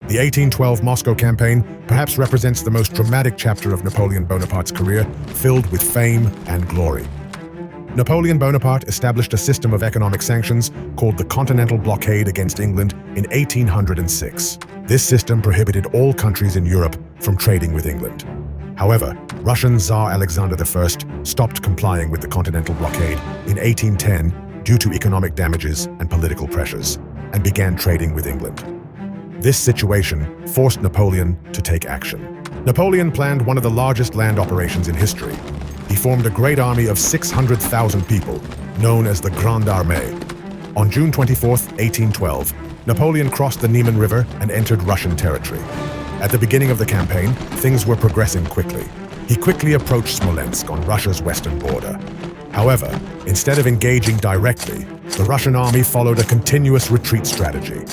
The 1812 Moscow campaign perhaps represents the most dramatic chapter of Napoleon Bonaparte's career, filled with fame and glory. Napoleon Bonaparte established a system of economic sanctions called the Continental Blockade against England in 1806. This system prohibited all countries in Europe from trading with England. However, Russian Tsar Alexander I stopped complying with the Continental Blockade in 1810 due to economic damages and political pressures, and began trading with England. This situation forced Napoleon to take action. Napoleon planned one of the largest land operations in history. He formed a great army of 600,000 people, known as the Grande Armée. On June 24, 1812, Napoleon crossed the Niemen River and entered Russian territory. At the beginning of the campaign, things were progressing quickly. He quickly approached Smolensk on Russia's western border. However, instead of engaging directly, the Russian army followed a continuous retreat strategy.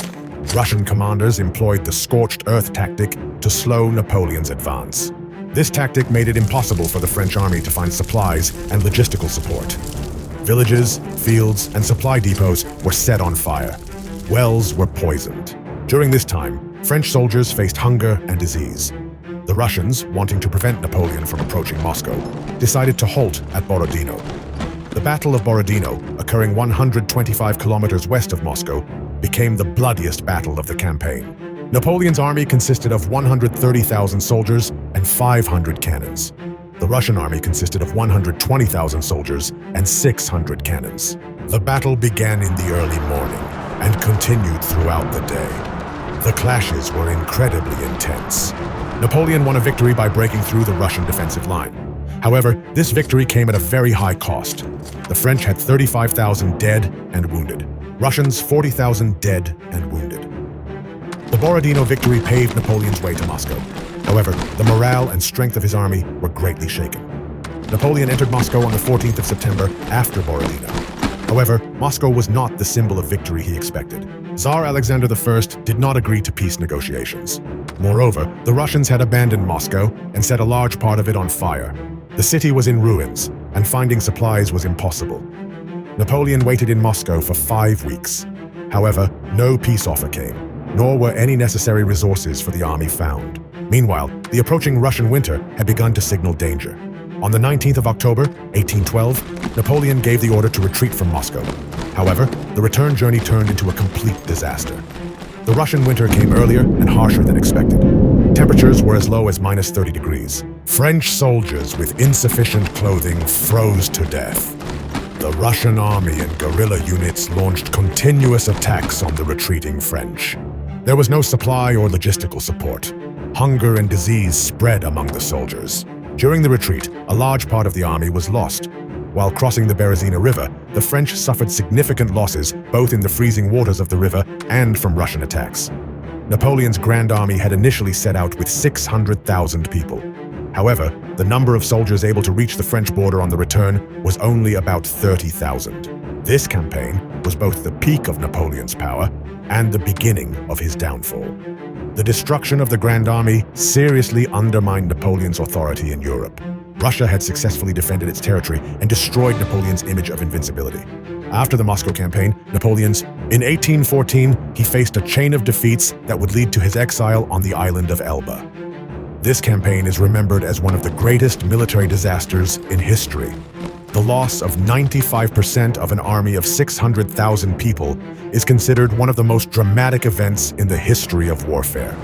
Russian commanders employed the scorched earth tactic to slow Napoleon's advance. This tactic made it impossible for the French army to find supplies and logistical support. Villages, fields, and supply depots were set on fire. Wells were poisoned. During this time, French soldiers faced hunger and disease. The Russians, wanting to prevent Napoleon from approaching Moscow, decided to halt at Borodino. The Battle of Borodino, occurring 125 kilometers west of Moscow, became the bloodiest battle of the campaign. Napoleon's army consisted of 130,000 soldiers and 500 cannons. The Russian army consisted of 120,000 soldiers and 600 cannons. The battle began in the early morning and continued throughout the day. The clashes were incredibly intense. Napoleon won a victory by breaking through the Russian defensive line. However, this victory came at a very high cost. The French had 35,000 dead and wounded. Russians 40,000 dead and wounded. The Borodino victory paved Napoleon's way to Moscow. However, the morale and strength of his army were greatly shaken. Napoleon entered Moscow on the 14th of September after Borodino. However, Moscow was not the symbol of victory he expected. Tsar Alexander I did not agree to peace negotiations. Moreover, the Russians had abandoned Moscow and set a large part of it on fire. The city was in ruins, and finding supplies was impossible. Napoleon waited in Moscow for 5 weeks. However, no peace offer came, nor were any necessary resources for the army found. Meanwhile, the approaching Russian winter had begun to signal danger. On the 19th of October, 1812, Napoleon gave the order to retreat from Moscow. However, the return journey turned into a complete disaster. The Russian winter came earlier and harsher than expected. Temperatures were as low as -30 degrees. French soldiers with insufficient clothing froze to death. The Russian army and guerrilla units launched continuous attacks on the retreating French. There was no supply or logistical support. Hunger and disease spread among the soldiers. During the retreat, a large part of the army was lost. While crossing the Berezina River, the French suffered significant losses both in the freezing waters of the river and from Russian attacks. Napoleon's Grand Army had initially set out with 600,000 people. However, the number of soldiers able to reach the French border on the return was only about 30,000. This campaign was both the peak of Napoleon's power and the beginning of his downfall. The destruction of the Grand Army seriously undermined Napoleon's authority in Europe. Russia had successfully defended its territory and destroyed Napoleon's image of invincibility. After the Moscow campaign, in 1814, he faced a chain of defeats that would lead to his exile on the island of Elba. This campaign is remembered as one of the greatest military disasters in history. The loss of 95% of an army of 600,000 people is considered one of the most dramatic events in the history of warfare.